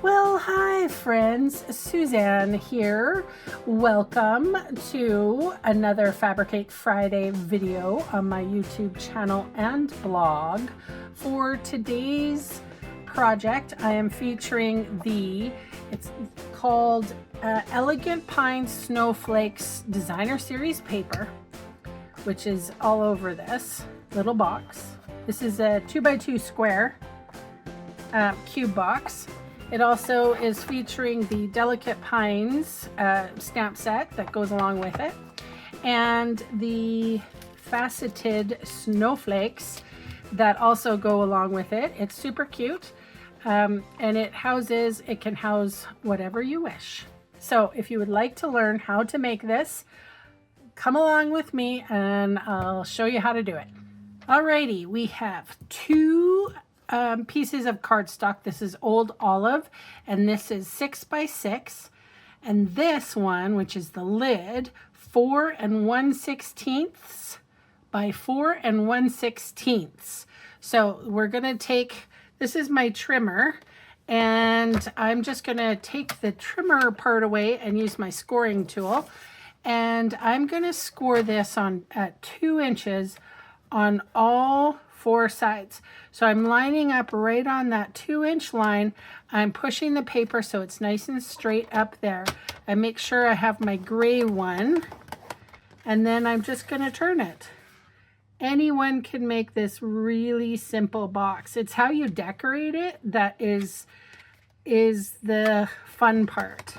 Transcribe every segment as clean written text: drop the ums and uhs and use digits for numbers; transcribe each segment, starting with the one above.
Well, hi friends, Suzanne here. Welcome to another Fabricate Friday video on my YouTube channel and blog. For today's project, I am featuring it's called Elegant Pine Snowflakes Designer Series paper, which is all over this little box. This is a 2x2 square cube box. It also is featuring the Delicate Pines stamp set that goes along with it, and the faceted snowflakes that also go along with it. It's super cute, and it can house whatever you wish. So if you would like to learn how to make this, come along with me and I'll show you how to do it. Alrighty, we have two pieces of cardstock. This is Old Olive, and this is 6x6, and this one, which is the lid, 4 1/16 by 4 1/16. So we're gonna take, this is my trimmer, and I'm just gonna take the trimmer part away and use my scoring tool, and I'm gonna score this on at 2 inches on all 4 sides. So I'm lining up right on that 2-inch line. I'm pushing the paper so it's nice and straight up there. I make sure I have my gray one, and then I'm just going to turn it. Anyone can make this really simple box. It's how you decorate it that is the fun part.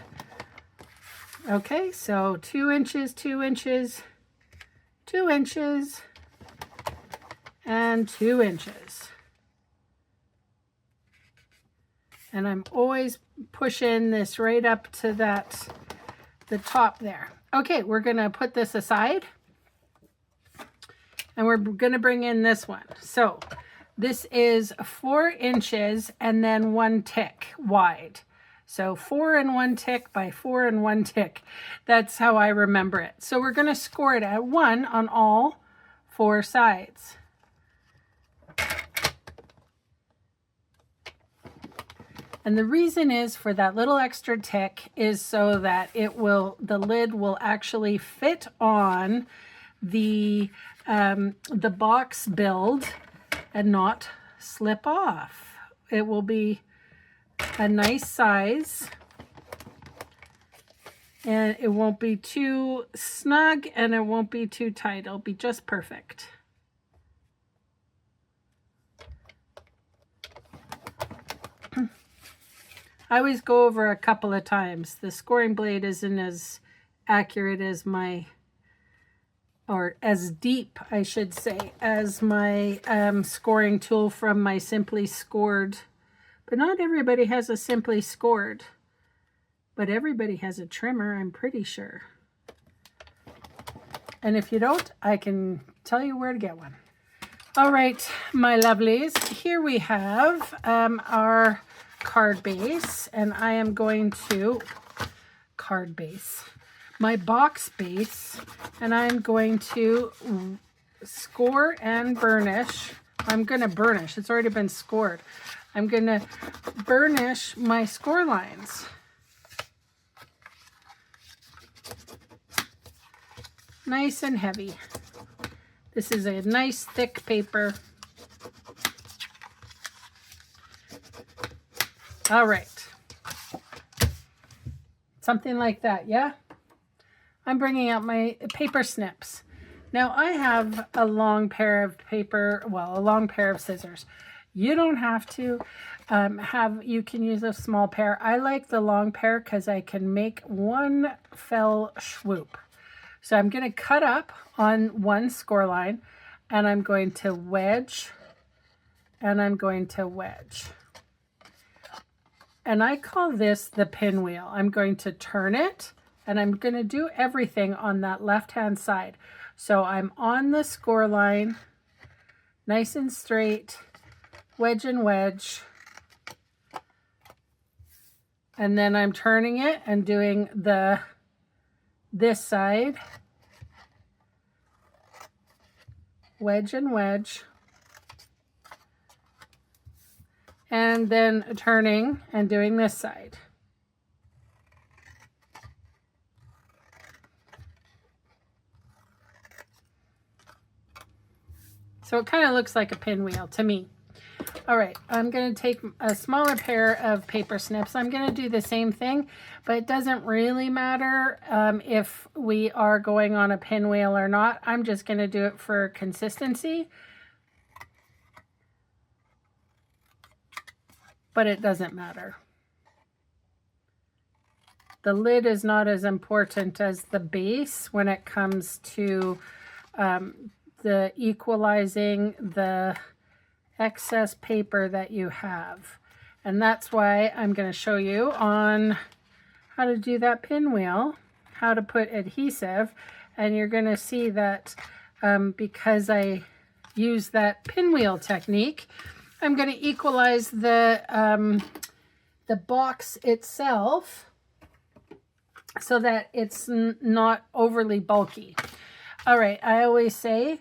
Okay, so 2 inches, 2 inches, 2 inches, and 2 inches. And I'm always pushing this right up to the top there. Okay, we're gonna put this aside, and we're gonna bring in this one. So this is 4 inches and then 1 tick wide. So 4 1 tick by 4 1 tick. That's how I remember it. So we're gonna score it at 1 on all 4 sides. And the reason is for that little extra tick is so that the lid will actually fit on the box build and not slip off. It will be a nice size, and it won't be too snug and it won't be too tight. It'll be just perfect. I always go over a couple of times. The scoring blade isn't as accurate as or as deep, I should say, as my scoring tool from my Simply Scored. But not everybody has a Simply Scored. But everybody has a trimmer, I'm pretty sure. And if you don't, I can tell you where to get one. All right, my lovelies, here we have our card base, and I am going to my box base, and I'm going to score and burnish. I'm going to burnish. It's already been scored. I'm going to burnish my score lines. Nice and heavy. This is a nice thick paper. All right, something like that, yeah? I'm bringing out my paper snips. Now I have a long pair of a long pair of scissors. You don't have to you can use a small pair. I like the long pair because I can make one fell swoop. So I'm going to cut up on one score line, and I'm going to wedge, and I'm going to wedge. And I call this the pinwheel. I'm going to turn it, and I'm going to do everything on that left-hand side. So I'm on the score line, nice and straight, wedge and wedge. And then I'm turning it and doing this side, wedge and wedge. and then turning and doing this side. So it kind of looks like a pinwheel to me. All right, I'm going to take a smaller pair of paper snips. I'm going to do the same thing, but it doesn't really matter if we are going on a pinwheel or not. I'm just going to do it for consistency. But it doesn't matter. The lid is not as important as the base when it comes to the equalizing the excess paper that you have. And that's why I'm going to show you on how to do that pinwheel, how to put adhesive. And you're going to see that because I use that pinwheel technique, I'm going to equalize the box itself so that it's not overly bulky. All right, I always say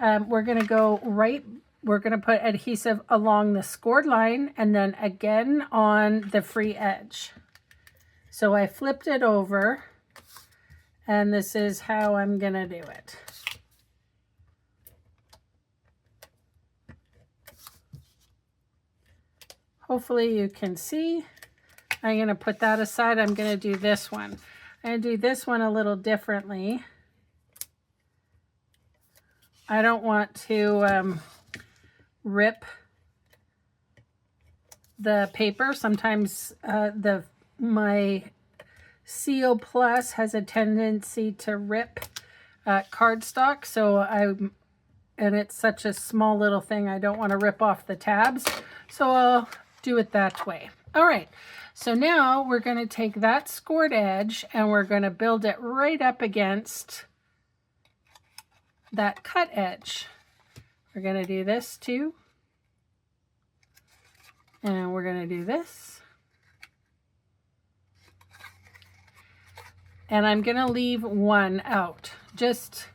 we're going to put adhesive along the scored line and then again on the free edge. So I flipped it over, and this is how I'm going to do it. Hopefully you can see. I'm going to put that aside. I'm going to do this one. I'm going to do this one a little differently. I don't want to rip the paper. Sometimes my Seal Plus has a tendency to rip cardstock, so and it's such a small little thing, I don't want to rip off the tabs, so I'll do it that way. All right, so now we're going to take that scored edge and we're going to build it right up against that cut edge. We're going to do this too, and we're going to do this, and I'm going to leave one out just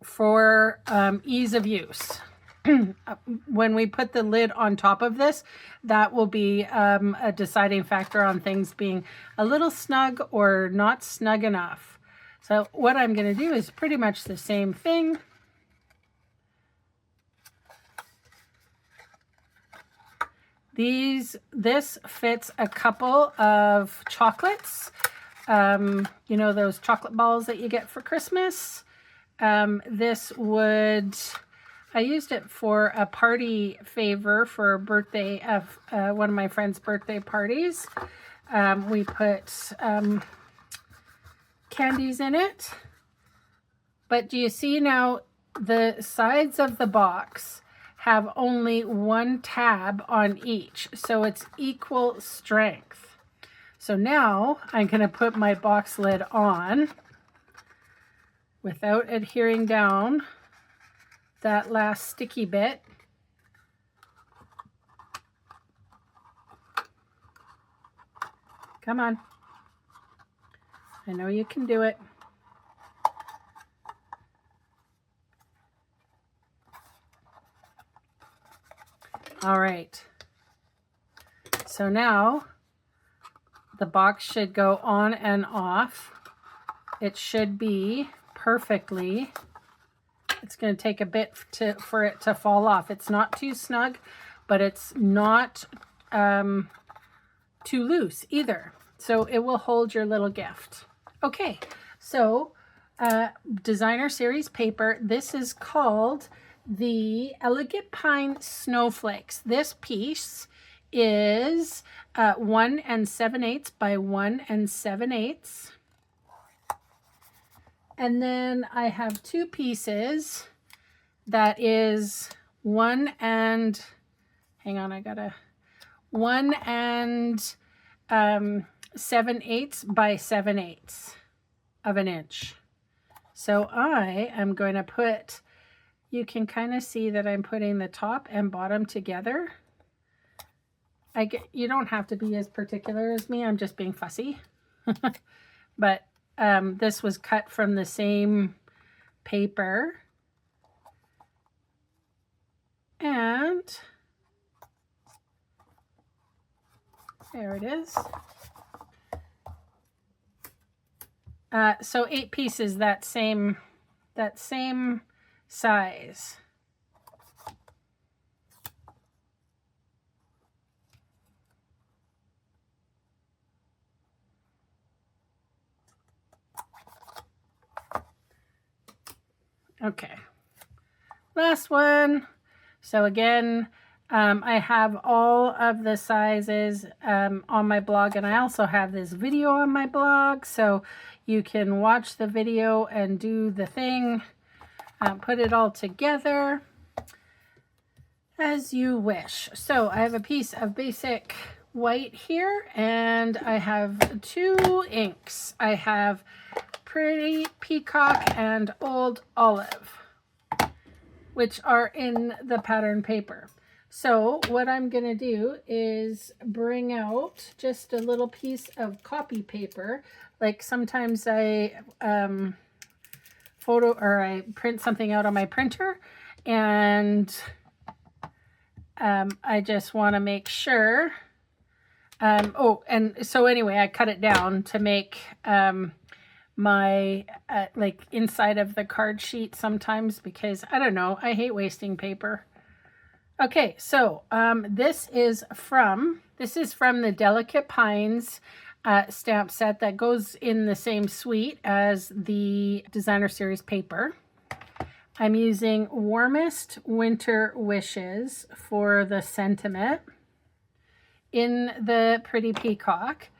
for ease of use. When we put the lid on top of this, that will be a deciding factor on things being a little snug or not snug enough. So what I'm going to do is pretty much the same thing. This fits a couple of chocolates. You know, those chocolate balls that you get for Christmas. This would, I used it for a party favor for a birthday of one of my friend's birthday parties. We put candies in it. But do you see now the sides of the box have only one tab on each, so it's equal strength. So now I'm going to put my box lid on without adhering down that last sticky bit. Come on. I know you can do it. All right. So now the box should go on and off. It should be perfectly. It's going to take a bit for it to fall off. It's not too snug, but it's not too loose either. So it will hold your little gift. Okay, so designer series paper. This is called the Elegant Pine Snowflakes. This piece is 1 7/8 by 1 7/8. And then I have two pieces that is 1 and, hang on, I gotta, 1 7/8 by 7/8 of an inch. So I am going to put, you can kind of see that I'm putting the top and bottom together. You don't have to be as particular as me, I'm just being fussy. But this was cut from the same paper. And There it is. So 8 pieces, that same size. Okay, last one. So again, I have all of the sizes on my blog, and I also have this video on my blog, so you can watch the video and do the thing, put it all together as you wish. So I have a piece of basic white here, and I have 2 inks. I have Pretty Peacock and Old Olive, which are in the pattern paper. So what I'm going to do is bring out just a little piece of copy paper. Like sometimes I I print something out on my printer, and I just want to make sure. And so anyway, I cut it down to make my like inside of the card sheet sometimes, because I don't know, I hate wasting paper. Okay, so this is from the Delicate Pines stamp set that goes in the same suite as the Designer Series paper. I'm using Warmest Winter Wishes for the sentiment in the Pretty Peacock.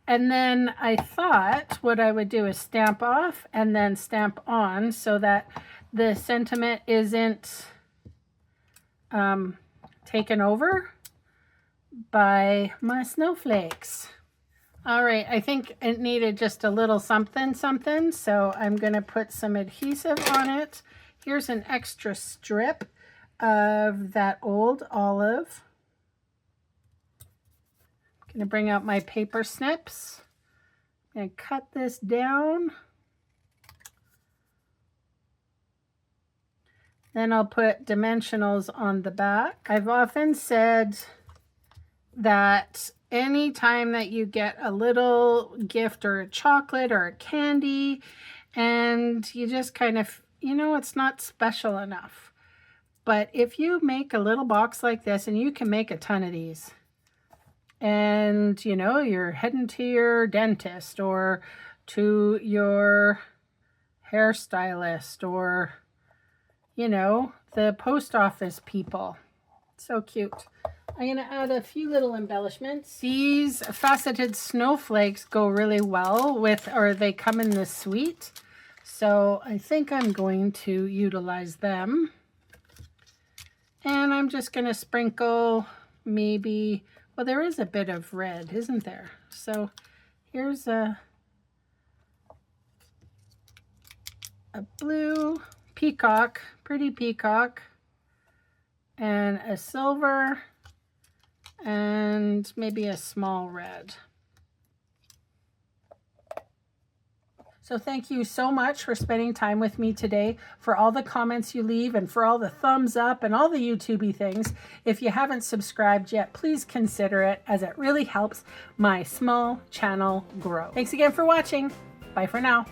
And then I thought what I would do is stamp off and then stamp on so that the sentiment isn't taken over by my snowflakes. All right, I think it needed just a little something, so I'm going to put some adhesive on it. Here's an extra strip of that Old Olive. I'm going to bring out my paper snips and cut this down. Then I'll put dimensionals on the back. I've often said that anytime that you get a little gift or a chocolate or a candy and you just kind of, you know, it's not special enough. But if you make a little box like this, and you can make a ton of these, and you know, you're heading to your dentist or to your hairstylist or, you know, the post office people. So cute. I'm going to add a few little embellishments. These faceted snowflakes go really well with, or they come in this suite. So I think I'm going to utilize them. And I'm just going to sprinkle maybe, well, there is a bit of red, isn't there? So here's a blue peacock, Pretty Peacock, and a silver, and maybe a small red. So thank you so much for spending time with me today, for all the comments you leave and for all the thumbs up and all the YouTube-y things. If you haven't subscribed yet, please consider it, as it really helps my small channel grow. Thanks again for watching. Bye for now.